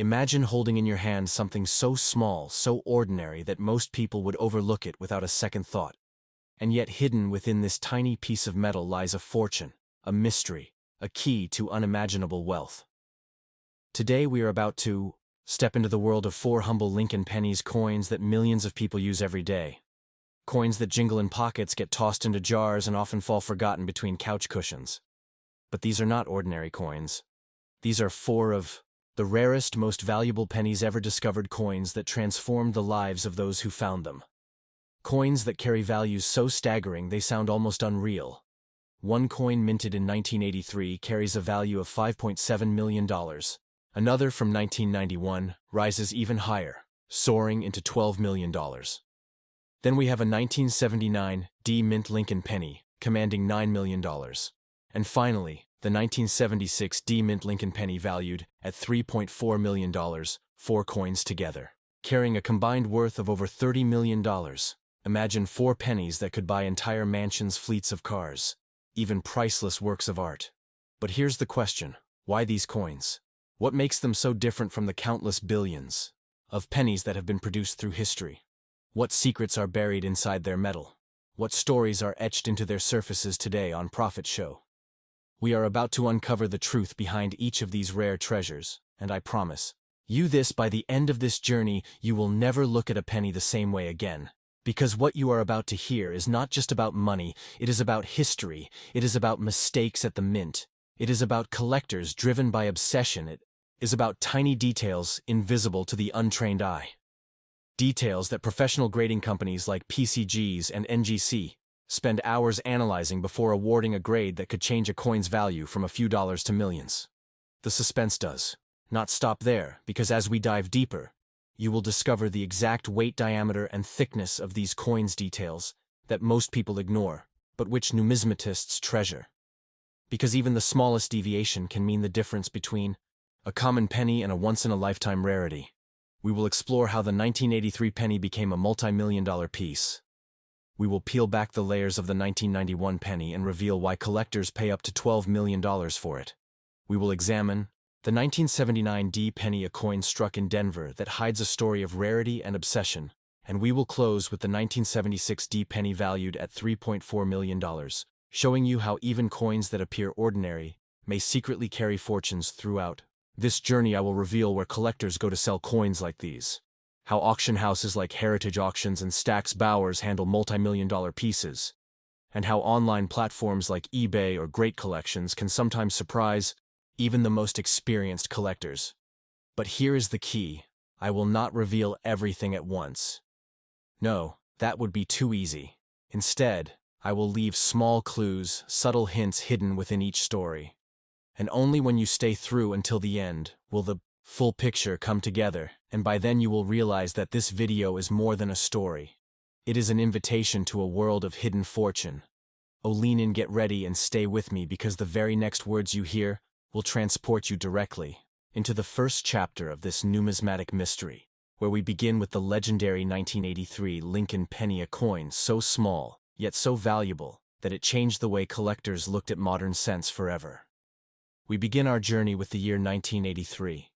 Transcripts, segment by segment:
Imagine holding in your hand something so small, so ordinary that most people would overlook it without a second thought. And yet hidden within this tiny piece of metal lies a fortune, a mystery, a key to unimaginable wealth. Today we are about to step into the world of 4 humble Lincoln pennies, coins that millions of people use every day. Coins that jingle in pockets, get tossed into jars, and often fall forgotten between couch cushions. But these are not ordinary coins. These are 4 of the rarest, most valuable pennies ever discovered, coins that transformed the lives of those who found them. Coins that carry values so staggering they sound almost unreal. One coin minted in 1983 carries a value of $5.7 million. Another from 1991 rises even higher, soaring into $12 million. Then we have a 1979 D-Mint Lincoln penny, commanding $9 million. And finally, the 1976 D-Mint Lincoln penny, valued at $3.4 million, 4 coins together, carrying a combined worth of over $30 million. Imagine 4 pennies that could buy entire mansions, fleets of cars, even priceless works of art. But here's the question: why these coins? What makes them so different from the countless billions of pennies that have been produced through history? What secrets are buried inside their metal? What stories are etched into their surfaces today on Profit Show? We are about to uncover the truth behind each of these rare treasures, and I promise you this: by the end of this journey, you will never look at a penny the same way again. Because what you are about to hear is not just about money, it is about history, it is about mistakes at the mint, it is about collectors driven by obsession, it is about tiny details invisible to the untrained eye. Details that professional grading companies like PCGs and NGC spend hours analyzing before awarding a grade that could change a coin's value from a few dollars to millions. The suspense does not stop there, because as we dive deeper, you will discover the exact weight, diameter, and thickness of these coins, details that most people ignore, but which numismatists treasure. Because even the smallest deviation can mean the difference between a common penny and a once-in-a-lifetime rarity. We will explore how the 1983 penny became a multi-million-dollar piece. We will peel back the layers of the 1991 penny and reveal why collectors pay up to $12 million for it. We will examine the 1979 D penny, a coin struck in Denver that hides a story of rarity and obsession. And we will close with the 1976 D penny, valued at $3.4 million, showing you how even coins that appear ordinary may secretly carry fortunes. Throughout this journey, I will reveal where collectors go to sell coins like these, how auction houses like Heritage Auctions and Stack's Bowers handle multi-million-dollar pieces, and how online platforms like eBay or Great Collections can sometimes surprise even the most experienced collectors. But here is the key: I will not reveal everything at once. No, that would be too easy. Instead, I will leave small clues, subtle hints hidden within each story. And only when you stay through until the end will the full picture come together, and by then you will realize that this video is more than a story. It is an invitation to a world of hidden fortune. Oh, lean in, get ready, and stay with me, because the very next words you hear will transport you directly into the first chapter of this numismatic mystery, where we begin with the legendary 1983 Lincoln penny, a coin so small, yet so valuable, that it changed the way collectors looked at modern cents forever. We begin our journey with the year 1983.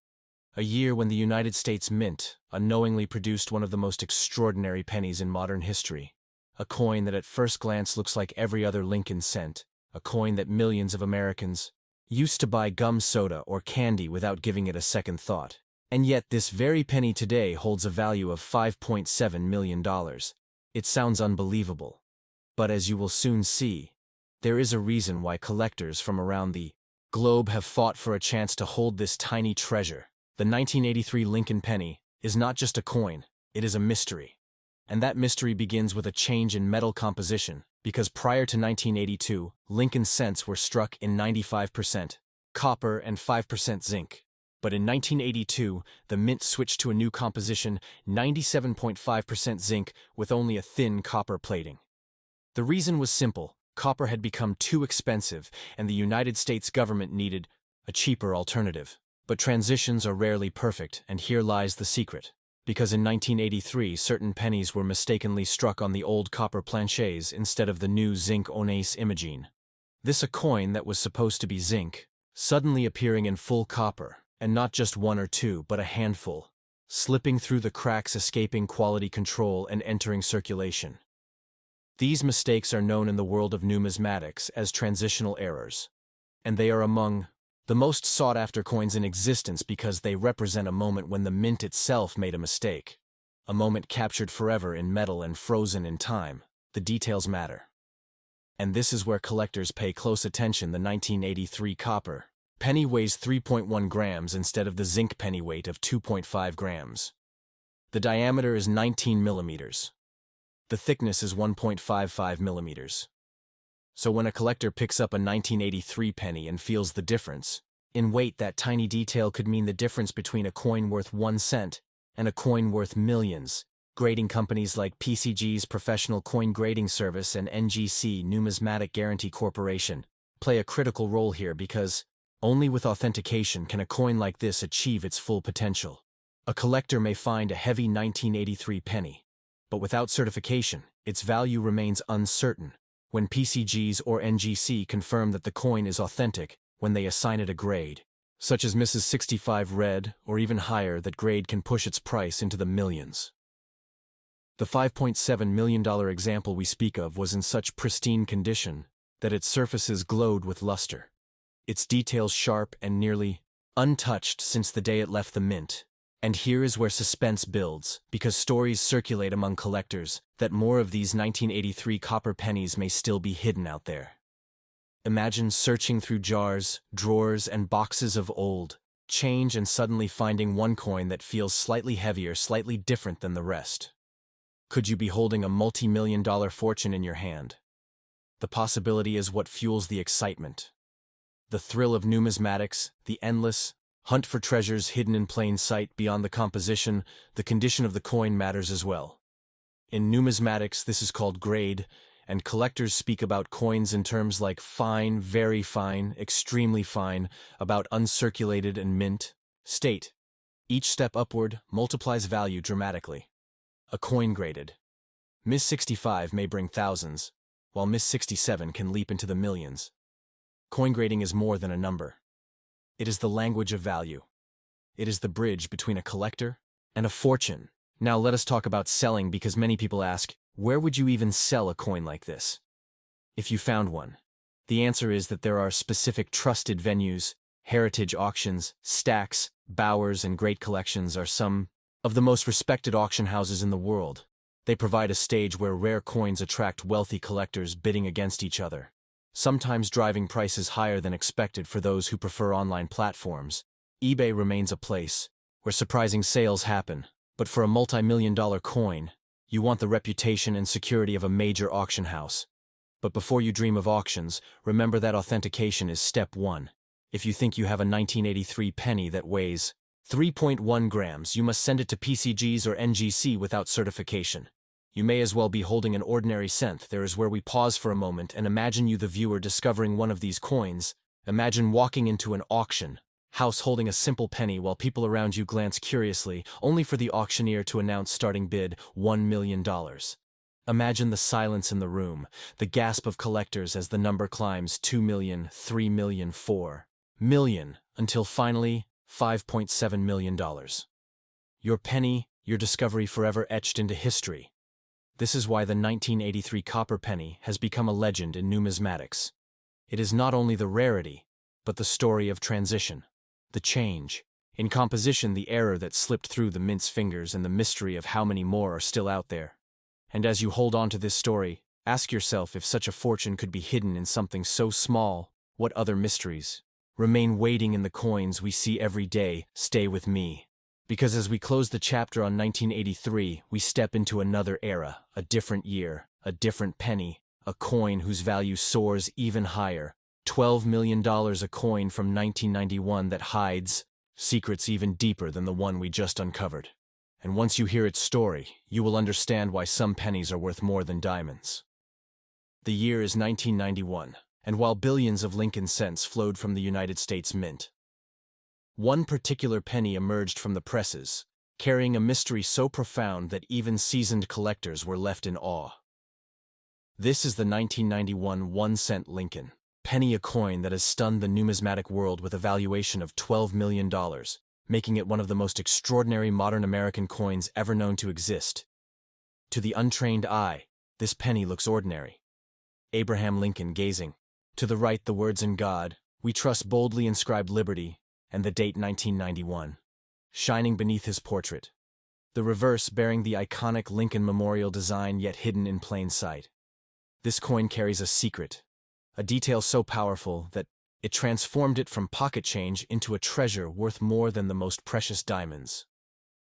A year when the United States Mint unknowingly produced one of the most extraordinary pennies in modern history. A coin that at first glance looks like every other Lincoln cent. A coin that millions of Americans used to buy gum, soda, or candy without giving it a second thought. And yet this very penny today holds a value of $5.7 million. It sounds unbelievable. But as you will soon see, there is a reason why collectors from around the globe have fought for a chance to hold this tiny treasure. The 1983 Lincoln penny is not just a coin, it is a mystery. And that mystery begins with a change in metal composition, because prior to 1982, Lincoln cents were struck in 95% copper and 5% zinc. But in 1982, the mint switched to a new composition, 97.5% zinc with only a thin copper plating. The reason was simple: copper had become too expensive, and the United States government needed a cheaper alternative. But transitions are rarely perfect, and here lies the secret. Because in 1983, certain pennies were mistakenly struck on the old copper planchets instead of the new zinc Onace Imogene. This, a coin that was supposed to be zinc, suddenly appearing in full copper, And not just one or two, but a handful, slipping through the cracks, escaping quality control and entering circulation. These mistakes are known in the world of numismatics as transitional errors, and they are among the most sought-after coins in existence because they represent a moment when the mint itself made a mistake, a moment captured forever in metal and frozen in time. The details matter. And this is where collectors pay close attention. The 1983 copper penny weighs 3.1 grams instead of the zinc penny weight of 2.5 grams. The diameter is 19 millimeters. The thickness is 1.55 millimeters. So when a collector picks up a 1983 penny and feels the difference, in weight, that tiny detail could mean the difference between a coin worth 1 cent and a coin worth millions. Grading companies like PCG's Professional Coin Grading Service and NGC Numismatic Guarantee Corporation play a critical role here because only with authentication can a coin like this achieve its full potential. A collector may find a heavy 1983 penny, but without certification, its value remains uncertain. When PCGs or NGC confirm that the coin is authentic, when they assign it a grade, such as Mrs. 65 Red or even higher, that grade can push its price into the millions. The $5.7 million example we speak of was in such pristine condition that its surfaces glowed with luster, its details sharp and nearly untouched since the day it left the mint. And here is where suspense builds, because stories circulate among collectors that more of these 1983 copper pennies may still be hidden out there. Imagine searching through jars, drawers, and boxes of old change and suddenly finding one coin that feels slightly heavier, slightly different than the rest. Could you be holding a multi-million-dollar fortune in your hand? The possibility is what fuels the excitement. The thrill of numismatics, the endless hunt for treasures hidden in plain sight. Beyond the composition, the condition of the coin matters as well. In numismatics, this is called grade, and collectors speak about coins in terms like fine, very fine, extremely fine, about uncirculated and mint state. Each step upward multiplies value dramatically. A coin graded Miss 65 may bring thousands, while Miss 67 can leap into the millions. Coin grading is more than a number. It is the language of value. It is the bridge between a collector and a fortune. Now let us talk about selling, because many people ask, where would you even sell a coin like this? If you found one, the answer is that there are specific trusted venues. Heritage auctions, Stacks, Bowers, and Great Collections are some of the most respected auction houses in the world. They provide a stage where rare coins attract wealthy collectors bidding against each other, sometimes driving prices higher than expected for those who prefer online platforms. eBay remains a place where surprising sales happen, but for a multi-million-dollar coin, you want the reputation and security of a major auction house. But before you dream of auctions, remember that authentication is step one. If you think you have a 1983 penny that weighs 3.1 grams, you must send it to PCGs or NGC without certification. You may as well be holding an ordinary cent. There is where we pause for a moment and imagine you, the viewer, discovering one of these coins. Imagine walking into an auction house holding a simple penny while people around you glance curiously, only for the auctioneer to announce starting bid $1 million. Imagine the silence in the room, the gasp of collectors as the number climbs 2 million, 3 million, 4 million, until finally $5.7 million. Your penny, your discovery, forever etched into history. This is why the 1983 copper penny has become a legend in numismatics. It is not only the rarity, but the story of transition, the change in composition, the error that slipped through the mint's fingers, and the mystery of how many more are still out there. And as you hold on to this story, ask yourself, if such a fortune could be hidden in something so small, what other mysteries remain waiting in the coins we see every day? Stay with me, because as we close the chapter on 1983, we step into another era, a different year, a different penny, a coin whose value soars even higher. $12 million, a coin from 1991 that hides secrets even deeper than the one we just uncovered. And once you hear its story, you will understand why some pennies are worth more than diamonds. The year is 1991, and while billions of Lincoln cents flowed from the United States Mint, one particular penny emerged from the presses, carrying a mystery so profound that even seasoned collectors were left in awe. This is the 1991 1-cent Lincoln penny, a coin that has stunned the numismatic world with a valuation of $12 million, making it one of the most extraordinary modern American coins ever known to exist. To the untrained eye, this penny looks ordinary. Abraham Lincoln gazing. To the right, the words "In God we trust" boldly inscribed liberty, and the date 1991, shining beneath his portrait. The reverse bearing the iconic Lincoln Memorial design, yet hidden in plain sight. This coin carries a secret, a detail so powerful that it transformed it from pocket change into a treasure worth more than the most precious diamonds.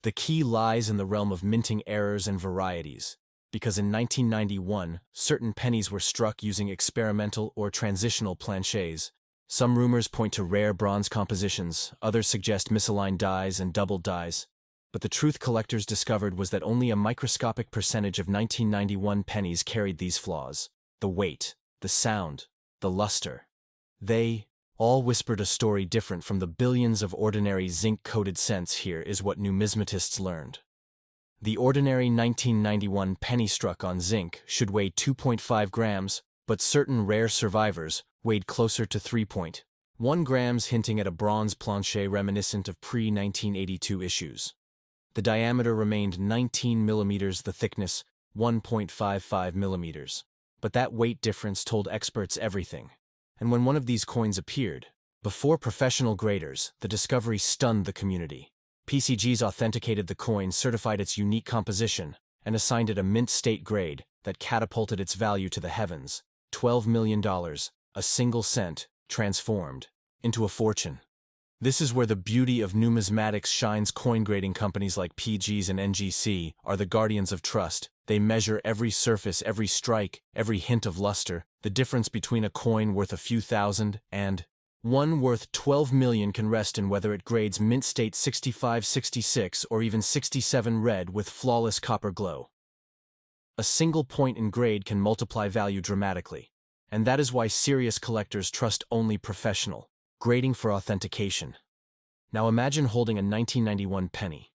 The key lies in the realm of minting errors and varieties, because in 1991, certain pennies were struck using experimental or transitional planchets. Some rumors point to rare bronze compositions, others suggest misaligned dies and doubled dies. But the truth collectors discovered was that only a microscopic percentage of 1991 pennies carried these flaws. The weight, the sound, the luster. They all whispered a story different from the billions of ordinary zinc-coated cents. Here is what numismatists learned. The ordinary 1991 penny struck on zinc should weigh 2.5 grams, but certain rare survivors weighed closer to 3.1 grams, hinting at a bronze planchet reminiscent of pre-1982 issues. The diameter remained 19 millimeters, the thickness 1.55 millimeters. But that weight difference told experts everything. And when one of these coins appeared, before professional graders, the discovery stunned the community. PCGs authenticated the coin, certified its unique composition, and assigned it a mint state grade that catapulted its value to the heavens. $12 million, a single cent, transformed into a fortune. This is where the beauty of numismatics shines. Coin grading companies like PGs and NGC are the guardians of trust. They measure every surface, every strike, every hint of luster. The difference between a coin worth a few thousand and one worth 12 million can rest in whether it grades mint state 65, 66, or even 67 red with flawless copper glow. A single point in grade can multiply value dramatically, and that is why serious collectors trust only professional grading for authentication. Now imagine holding a 1991 penny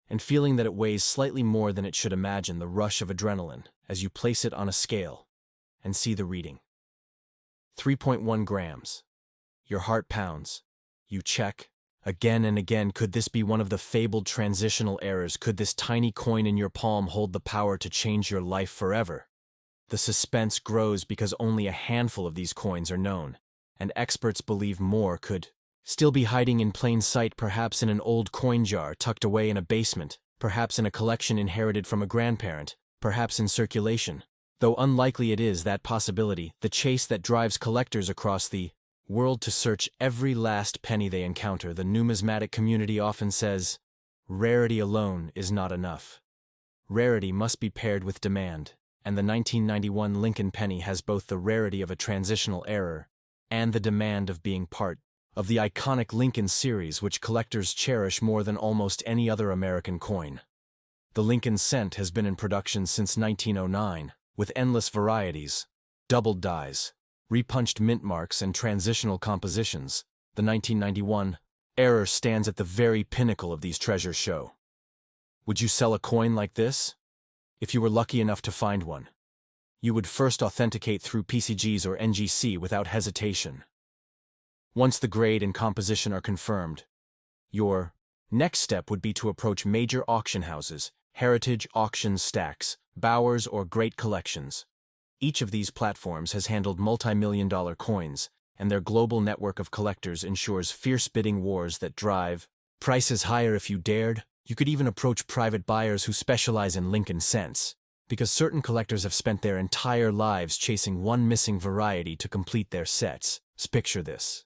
and feeling that it weighs slightly more than it should. Imagine the rush of adrenaline as you place it on a scale and see the reading. 3.1 grams. Your heart pounds. You check again and again. Could this be one of the fabled transitional errors? Could this tiny coin in your palm hold the power to change your life forever? The suspense grows because only a handful of these coins are known, and experts believe more could still be hiding in plain sight, perhaps in an old coin jar tucked away in a basement, perhaps in a collection inherited from a grandparent, perhaps in circulation. Though unlikely it is, that possibility, the chase that drives collectors across the world to search every last penny they encounter. The numismatic community often says, rarity alone is not enough. Rarity must be paired with demand, and the 1991 Lincoln penny has both the rarity of a transitional error and the demand of being part of the iconic Lincoln series, which collectors cherish more than almost any other American coin. The Lincoln cent has been in production since 1909, with endless varieties, doubled dies, repunched mint marks, and transitional compositions. The 1991 error stands at the very pinnacle of these treasures show. Would you sell a coin like this? If you were lucky enough to find one, you would first authenticate through PCGs or NGC without hesitation. Once the grade and composition are confirmed, your next step would be to approach major auction houses, Heritage Auction Stacks, Bowers, or Great Collections. Each of these platforms has handled multi-million-dollar coins, and their global network of collectors ensures fierce bidding wars that drive prices higher. If you dared, you could even approach private buyers who specialize in Lincoln cents, because certain collectors have spent their entire lives chasing one missing variety to complete their sets. Picture this: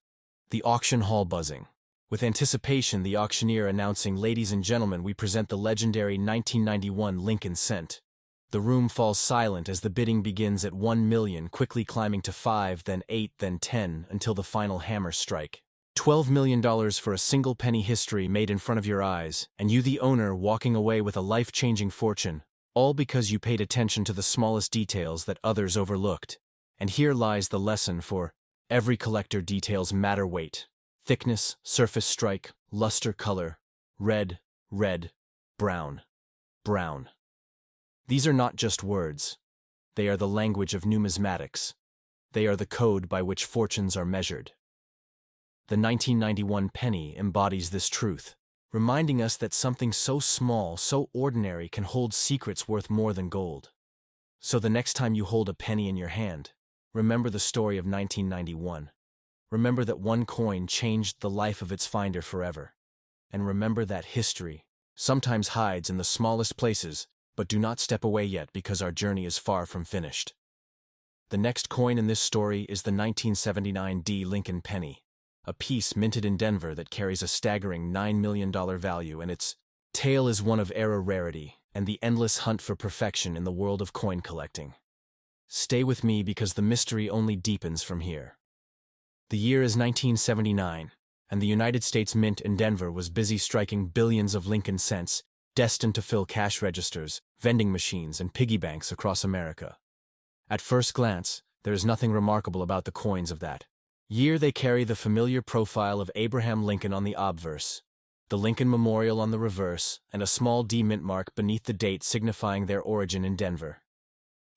the auction hall buzzing with anticipation, the auctioneer announcing, "Ladies and gentlemen, we present the legendary 1991 Lincoln cent." The room falls silent as the bidding begins at 1 million, quickly climbing to 5, then 8, then 10, until the final hammer strike. $12 million for a single penny, history made in front of your eyes, and you, the owner, walking away with a life-changing fortune, all because you paid attention to the smallest details that others overlooked. And here lies the lesson for every collector: details matter. Weight, thickness, surface strike, luster, color, red, red, brown, brown. These are not just words. They are the language of numismatics. They are the code by which fortunes are measured. The 1991 penny embodies this truth, reminding us that something so small, so ordinary, can hold secrets worth more than gold. So the next time you hold a penny in your hand, remember the story of 1991. Remember that one coin changed the life of its finder forever. And remember that history sometimes hides in the smallest places, but do not step away yet because our journey is far from finished. The next coin in this story is the 1979 Lincoln Penny, a piece minted in Denver that carries a staggering $9 million value, and its tale is one of era rarity and the endless hunt for perfection in the world of coin collecting. Stay with me because the mystery only deepens from here. The year is 1979, and the United States Mint in Denver was busy striking billions of Lincoln cents, destined to fill cash registers, vending machines, and piggy banks across America. At first glance, there is nothing remarkable about the coins of that year. They carry the familiar profile of Abraham Lincoln on the obverse, the Lincoln Memorial on the reverse, and a small D mint mark beneath the date signifying their origin in Denver.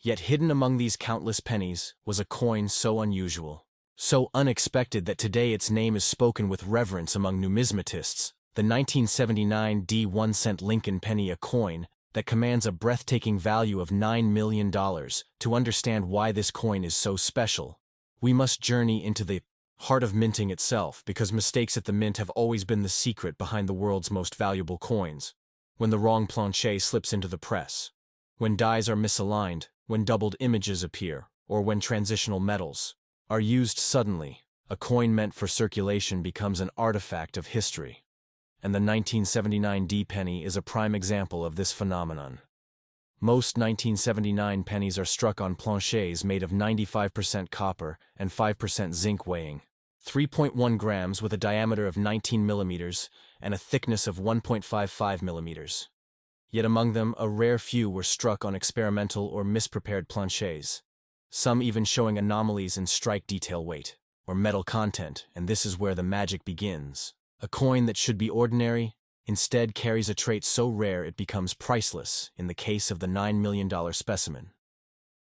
Yet hidden among these countless pennies was a coin so unusual, so unexpected that today its name is spoken with reverence among numismatists, the 1979 1-cent Lincoln penny, a coin that commands a breathtaking value of $9 million. To understand why this coin is so special, we must journey into the heart of minting itself, because mistakes at the mint have always been the secret behind the world's most valuable coins. When the wrong planche slips into the press, when dies are misaligned, when doubled images appear, or when transitional metals are used suddenly, a coin meant for circulation becomes an artifact of history. And the 1979 penny is a prime example of this phenomenon. Most 1979 pennies are struck on planches made of 95% copper and 5% zinc, weighing 3.1 grams with a diameter of 19 millimeters and a thickness of 1.55 millimeters. Yet among them, a rare few were struck on experimental or misprepared planches, some even showing anomalies in strike detail weight or metal content, and this is where the magic begins. A coin that should be ordinary instead carries a trait so rare it becomes priceless. In the case of the $9 million specimen,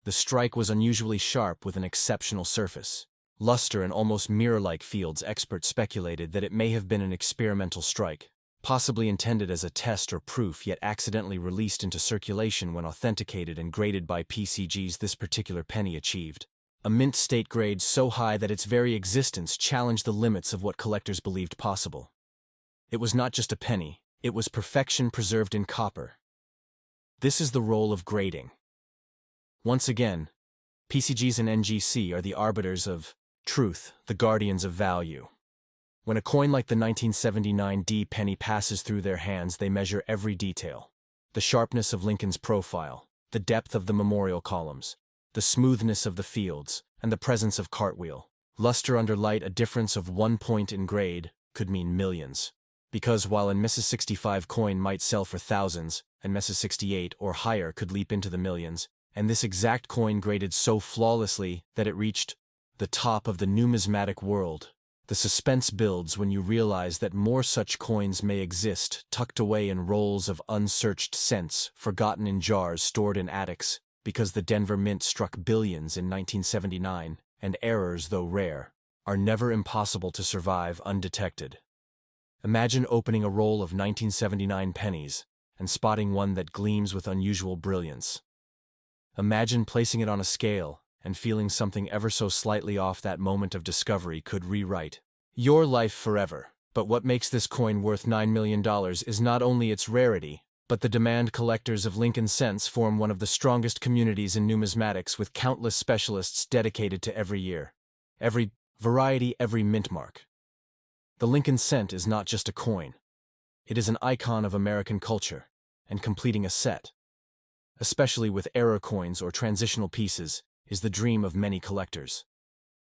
the strike was unusually sharp with an exceptional surface, luster, and almost mirror-like fields. Experts speculated that it may have been an experimental strike, possibly intended as a test or proof, yet accidentally released into circulation when authenticated and graded by PCGs. This particular penny achieved a mint state grade so high that its very existence challenged the limits of what collectors believed possible. It was not just a penny, it was perfection preserved in copper. This is the role of grading. Once again, PCGs and NGC are the arbiters of truth, the guardians of value. When a coin like the 1979 penny passes through their hands, they measure every detail: the sharpness of Lincoln's profile, the depth of the memorial columns, the smoothness of the fields, and the presence of cartwheel luster under light. A difference of 1 point in grade could mean millions. Because while an Mrs. 65 coin might sell for thousands, and Mrs. 68 or higher could leap into the millions, and this exact coin graded so flawlessly that it reached the top of the numismatic world. The suspense builds when you realize that more such coins may exist, tucked away in rolls of unsearched cents, forgotten in jars stored in attics, because the Denver Mint struck billions in 1979, and errors, though rare, are never impossible to survive undetected. Imagine opening a roll of 1979 pennies and spotting one that gleams with unusual brilliance. Imagine placing it on a scale and feeling something ever so slightly off. That moment of discovery could rewrite your life forever. But what makes this coin worth $9 million is not only its rarity, but the demand. Collectors of Lincoln cents form one of the strongest communities in numismatics, with countless specialists dedicated to every variety, every mint mark. The Lincoln cent is not just a coin. It is an icon of American culture, and completing a set, especially with error coins or transitional pieces, is the dream of many collectors.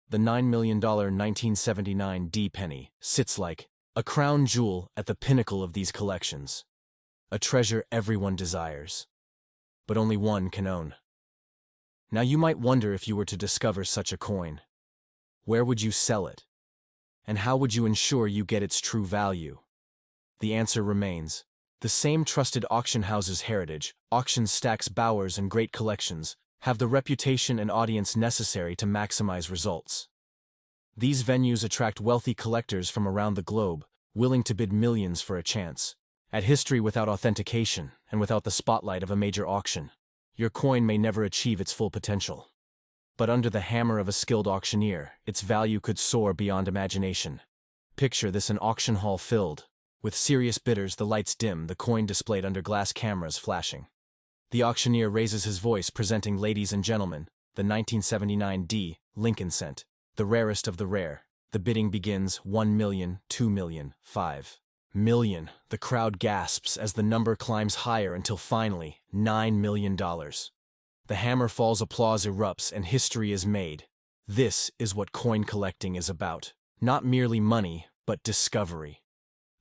The $9 million 1979 penny sits like a crown jewel at the pinnacle of these collections, a treasure everyone desires, but only one can own. Now you might wonder, if you were to discover such a coin, where would you sell it? And how would you ensure you get its true value? The answer remains the same: trusted auction houses, Heritage Auctions, Stacks, Bowers, and Great Collections. have the reputation and audience necessary to maximize results. These venues attract wealthy collectors from around the globe, willing to bid millions for a chance at history without authentication and without the spotlight of a major auction. Your coin may never achieve its full potential. But under the hammer of a skilled auctioneer, its value could soar beyond imagination. Picture this: an auction hall filled with serious bidders, the lights dim, the coin displayed under glass cameras flashing. The auctioneer raises his voice, presenting, ladies and gentlemen, the 1979 Lincoln cent, the rarest of the rare. The bidding begins. 1 million, 2 million, 5 million. The crowd gasps as the number climbs higher until finally $9 million. The hammer falls, applause erupts, and history is made. This is what coin collecting is about. Not merely money, but discovery.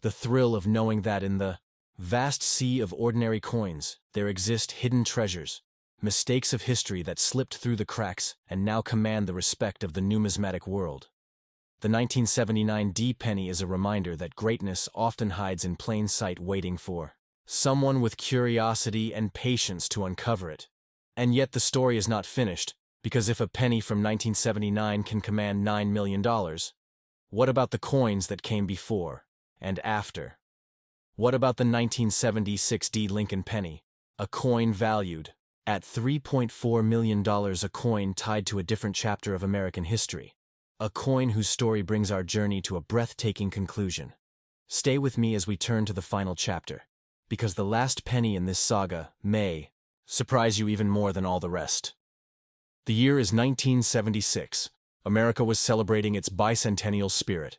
The thrill of knowing that in the vast sea of ordinary coins, there exist hidden treasures, mistakes of history that slipped through the cracks and now command the respect of the numismatic world. The 1979 penny is a reminder that greatness often hides in plain sight, waiting for someone with curiosity and patience to uncover it. And yet the story is not finished, because if a penny from 1979 can command $9 million, what about the coins that came before and after? What about the 1976 Lincoln penny, a coin valued at $3.4 million, a coin tied to a different chapter of American history, a coin whose story brings our journey to a breathtaking conclusion? Stay with me as we turn to the final chapter, because the last penny in this saga may surprise you even more than all the rest. The year is 1976. America was celebrating its bicentennial spirit.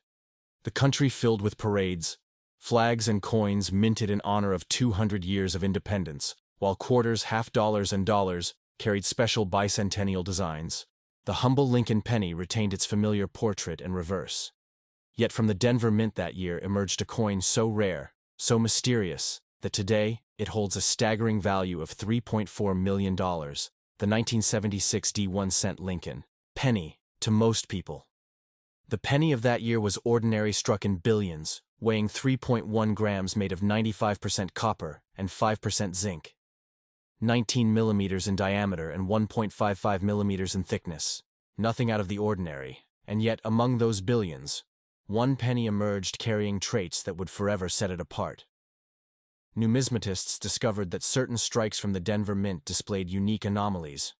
The country filled with parades, flags and coins minted in honor of 200 years of independence, while quarters, half dollars, and dollars carried special bicentennial designs. The humble Lincoln penny retained its familiar portrait and reverse. Yet from the Denver Mint that year emerged a coin so rare, so mysterious, that today it holds a staggering value of $3.4 million, the 1976 1-cent Lincoln penny. To most people, the penny of that year was ordinary, struck in billions, weighing 3.1 grams, made of 95% copper and 5% zinc, 19 millimeters in diameter and 1.55 millimeters in thickness. Nothing out of the ordinary, and yet among those billions, one penny emerged carrying traits that would forever set it apart. Numismatists discovered that certain strikes from the Denver Mint displayed unique anomalies.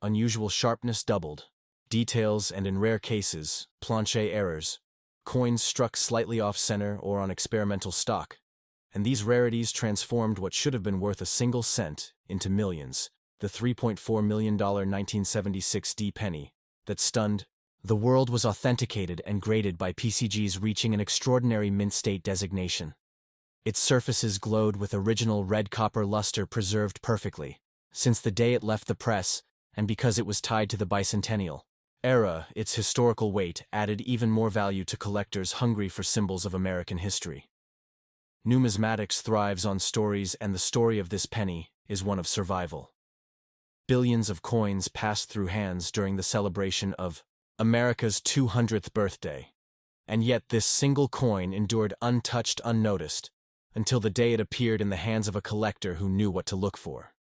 Unusual sharpness, doubled details, and in rare cases, planche errors. Coins struck slightly off-center or on experimental stock. And these rarities transformed what should have been worth a single cent into millions. The $3.4 million 1976 penny that stunned the world was authenticated and graded by PCGs, reaching an extraordinary mint state designation. Its surfaces glowed with original red copper luster, preserved perfectly since the day it left the press, and because it was tied to the bicentennial era, its historical weight added even more value to collectors hungry for symbols of American history. Numismatics thrives on stories, and the story of this penny is one of survival. Billions of coins passed through hands during the celebration of America's 200th birthday, and yet this single coin endured untouched, unnoticed, until the day it appeared in the hands of a collector who knew what to look for.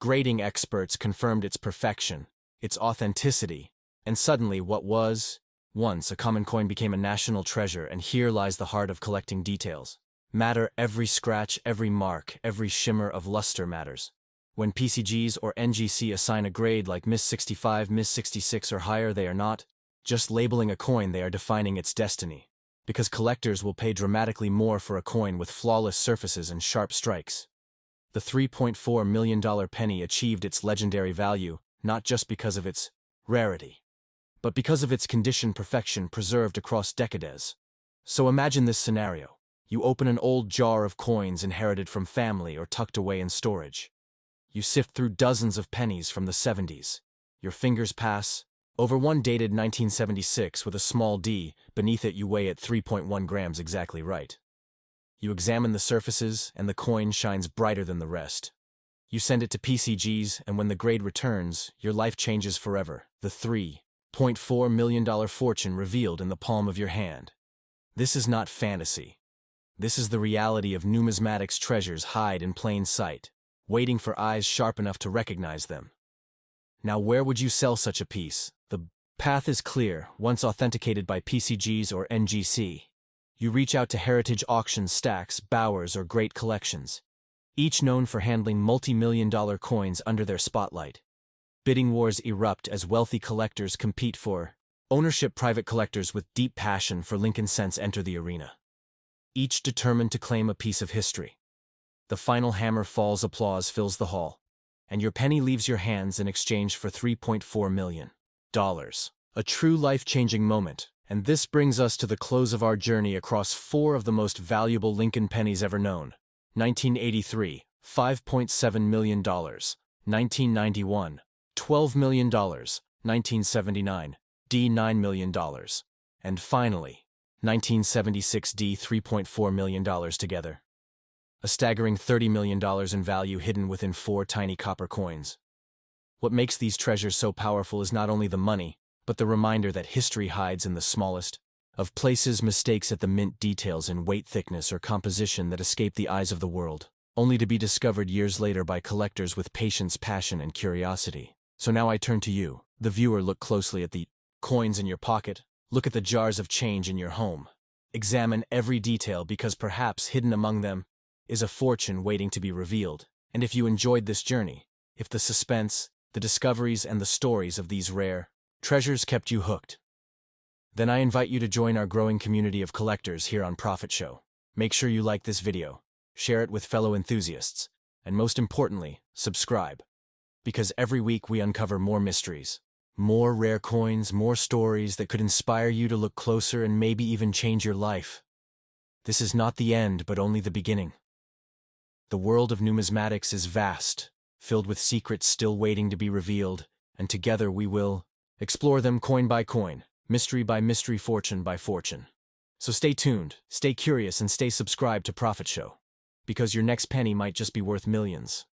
Grading experts confirmed its perfection, its authenticity, and suddenly what was once a common coin became a national treasure. And here lies the heart of collecting: details matter. Every scratch, every mark, every shimmer of luster matters. When PCGs or NGC assign a grade like Miss 65, Miss 66 or higher, they are not just labeling a coin, they are defining its destiny. Because collectors will pay dramatically more for a coin with flawless surfaces and sharp strikes. The $3.4 million penny achieved its legendary value not just because of its rarity, but because of its condition, perfection, preserved across decades. So imagine this scenario. You open an old jar of coins inherited from family or tucked away in storage. You sift through dozens of pennies from the 70s. Your fingers pass over one dated 1976 with a small d. Beneath it you weigh it 3.1 grams, exactly right. You examine the surfaces, and the coin shines brighter than the rest. You send it to PCGs, and when the grade returns, your life changes forever. The $3.4 million fortune revealed in the palm of your hand. This is not fantasy. This is the reality of numismatics. Treasures hide in plain sight, waiting for eyes sharp enough to recognize them. Now where would you sell such a piece? The path is clear, once authenticated by PCGs or NGC. You reach out to heritage auctions, Stacks, Bowers, or Great Collections, each known for handling multi-million-dollar coins under their spotlight. Bidding wars erupt as wealthy collectors compete for ownership. Private collectors with deep passion for Lincoln cents enter the arena, each determined to claim a piece of history. The final hammer falls, applause fills the hall, and your penny leaves your hands in exchange for $3.4 million. A true life-changing moment, and this brings us to the close of our journey across four of the most valuable Lincoln pennies ever known. 1983, $5.7 million. 1991, $12 million. 1979, $9 million. And finally, 1976, $3.4 million together. A staggering $30 million in value hidden within four tiny copper coins. What makes these treasures so powerful is not only the money, but the reminder that history hides in the smallest of places. Mistakes at the mint, details in weight, thickness, or composition that escape the eyes of the world, only to be discovered years later by collectors with patience, passion, and curiosity. So now I turn to you, the viewer. Look closely at the coins in your pocket. Look at the jars of change in your home. Examine every detail, because perhaps hidden among them is a fortune waiting to be revealed. And if you enjoyed this journey, if the suspense, the discoveries, and the stories of these rare treasures kept you hooked, then I invite you to join our growing community of collectors here on Profit Show. Make sure you like this video, share it with fellow enthusiasts, and most importantly, subscribe. Because every week we uncover more mysteries, more rare coins, more stories that could inspire you to look closer and maybe even change your life. This is not the end, but only the beginning. The world of numismatics is vast, filled with secrets still waiting to be revealed, and together we will explore them coin by coin, mystery by mystery, fortune by fortune. So stay tuned, stay curious, and stay subscribed to Profit Show, because your next penny might just be worth millions.